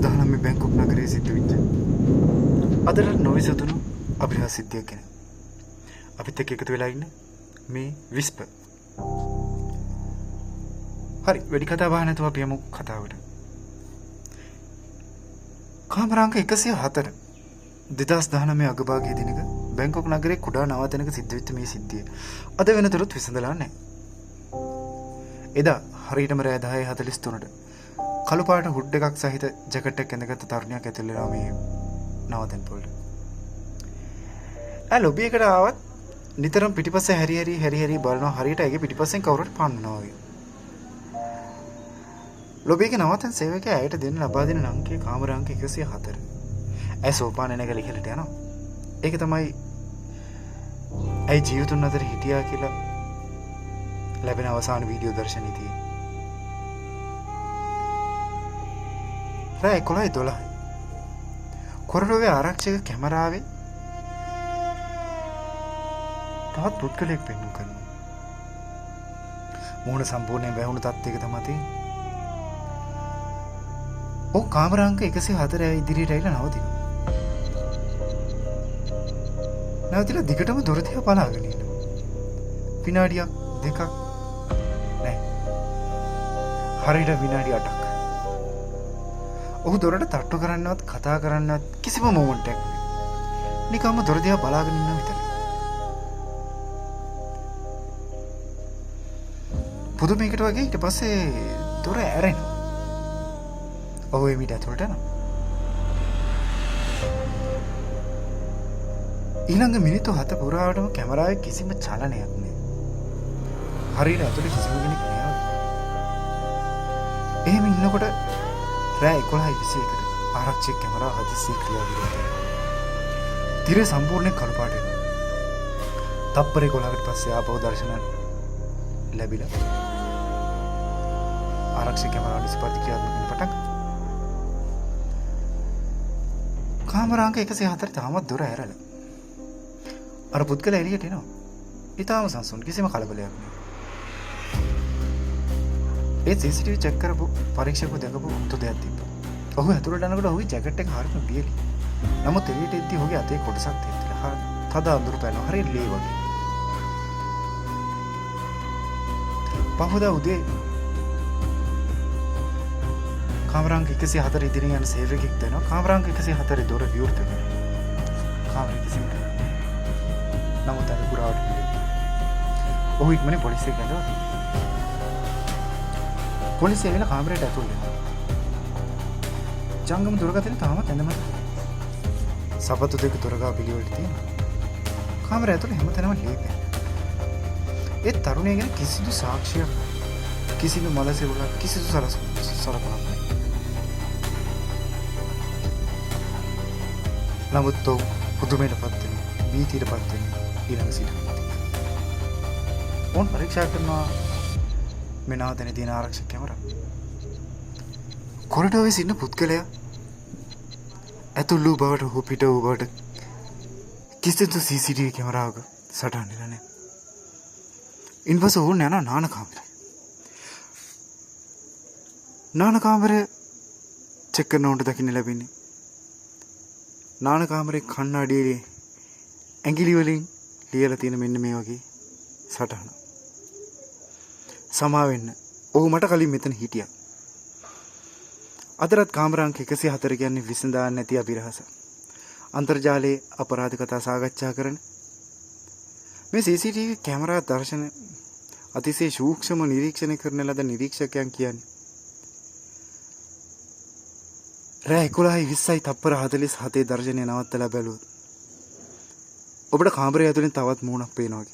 දහනම බැංකුක් නගරයේ සිද්ධ වෙච්ච අදට නොවිසතුණු අභිරහස් සිද්ධියක් ගැන අපිත් එක්ක එකතු වෙලා ඉන්න මේ විස්පර්. හරි වැඩි කතා බහ නැතුව අපි යමු කතාවට. කාමරාංක 104 2019 අගභාගයේ දිනක බැංකොක් නගරයේ කුඩා නවාතැනක සිද්ධ වෙච්ච මේ සිද්ධිය අද වෙනතුරුත් විසඳලා නැහැ. එදා හරියටම රෑ 10:43ට කළු පාට හුඩ් එකක් සහිත ජැකට් එකක් ඇඳගත්තු තරුණියක් ඇතුල් වෙනවා මේ නවාතැන් පොළට. ලොබි එකට ආවත් නිතරම පිටිපස්සේ හැරි බලනවා හරියට ඇගේ පිටිපස්සෙන් කවුරුත් පන්නනවා වගේ. ලොබි එකේ නවාතැන් සේවකයා ඇයට දෙන්න ලබා දෙන අංකය කාමර අංක 104. ඇය සෝපානේ නැගලා ඉහළට යනවා. ඒක තමයි ඇයි ජීවිතුන් අතර හිටියා කියලා ලැබෙන අවසාන වීඩියෝ දර්ශනයේ තියෙන්නේ. රෑ 11:12 කොරඩෝවේ ආරක්ෂක කැමරාවේ තවත් පුද්ගලයෙක් පෙන්වු කරනවා. මූණ සම්පූර්ණයෙන් වැහුණු තත්ත්වයක තමයි තියෙන්නේ. ඔව් කාමරාංක 104 ඉදිරියට ඇවිල්ලා නවතිනවා. නැවතිලා දිගටම දොර දිහා බලාගෙන ඉන්නවා. විනාඩියක් දෙකක් නෑ. හරියට විනාඩි 8ක්. ඔහු දොරට තට්ටු කරන්නවත් කතා කරන්නවත් කිසිම මොමන්ට් එකක් නෑ. නිකම්ම දොර දිහා බලාගෙන ඉන්න විතරයි. පුදුමයකට වගේ ඊට පස්සේ දොර ඇරෙනවා. ඔහු එමිට ඇතුළට යනවා. ඊළඟ මිනිත්තු 7 පුරාවටම කැමරාවේ කිසිම චලනයක් නෑ. හරියට ඇතුළේ කිසිම කෙනෙක් නෑ. එහෙම ඉන්නකොට රෑ 11:21ට ආරක්ෂක කැමරාව හදිස්සියේ ක්‍රියාත්මක වෙනවා. තිරේ සම්පූර්ණයෙන් කළු පාට වෙනවා. තප්පර 11කට පස්සේ ආපහු දර්ශන ලැබිලා ආරක්ෂක කැමරාව නිස්පර්ධ ක්‍රියාත්මක වෙන පටන් කාමරාංක 104 තාමත් දොර ඇරලා. අර පුද්ගලයා එළියට එනවා. ඊටාම සංසුන් කිසිම කලබලයක් නෑ. ඒ CCTV චෙක් කරපු පරීක්ෂකව දැකපු උතු දෙයක් තිබ්බා. ඔහු ඇතුළට යනකොට ඔහුගේ ජැකට් එක හරියටම බියලි. නමුත් එළියට එද්දී ඔහුගේ අතේ කොටසක් තියෙනවා. තද අඳුරු පැනනවා. හරියට ලේ වගේ. පහුදා උදේ කාමරාංක 104 ඉදිරියෙන් යන සේවකෙක් දෙනවා. කාමරාංක 104 දොර විවෘත කරනවා. කාමරේ කිසිම කෙනෙක් නමුත් අද පුරාවට ඔහු ඉක්මනින් පොලිසියට ඇඳලා පොලිසිය ඇවිල්ලා කාමරයට ඇතුල් වෙනවා. ජංගම දුරකථනය තාමත් ඇඳමත තියෙනවා. සපත්තු දෙක දොරගා පිළිවෙලට තියෙනවා. කාමරය ඇතුලේ හැමතැනම ලේපෙන. ඒ තරුණිය ගැන කිසිදු සාක්ෂියක් කිසිදු මලසෙවුලක් කිසිදු සලකුණක් නැහැ. නමුත් ඔහු පුදුමයටපත් වෙනවා. වීතියටපත් වෙනවා. ඊළඟ සිටුවේදී ඕන් පරීක්ෂා කරනවා මේ නවාතැනේ තියෙන ආරක්ෂක කැමරා. කොරිඩෝවේ සිටින පුද්ගලයා ඇතුළු වූ බවට හෝ පිට වූ බවට කිසිදු CCTV කැමරාවක සටහන් වෙලා නැහැ. ඉන්පසු ඔවුන් යනවා නාන කාමරේ. නාන කාමරය චෙක් කරනකොට දකින්න ලැබෙන්නේ නාන කාමරේ කණ්ණාඩියේ ඇඟිලි වලින් ලියලා තියෙන මෙන්න මේ වගේ සටහන. සමා වෙන්න. ඔහු මට කලින් මෙතන හිටියා. අදටත් කාමරාංක 104 කියන්නේ විසඳා නැති අභිරහස. අන්තර්ජාලයේ අපරාධ කතා සාකච්ඡා කරන මේ CCTV කැමරා දර්ශන අතිශය සූක්ෂම නිරීක්ෂණය කරන ලද නිරීක්ෂකයන් කියන්නේ රෑ 11:20යි තප්පර 47 දර්ශනය නවත්තලා බැලුවොත් ඔබට කාමරය ඇතුලෙන් තවත් මූණක් පේනවා.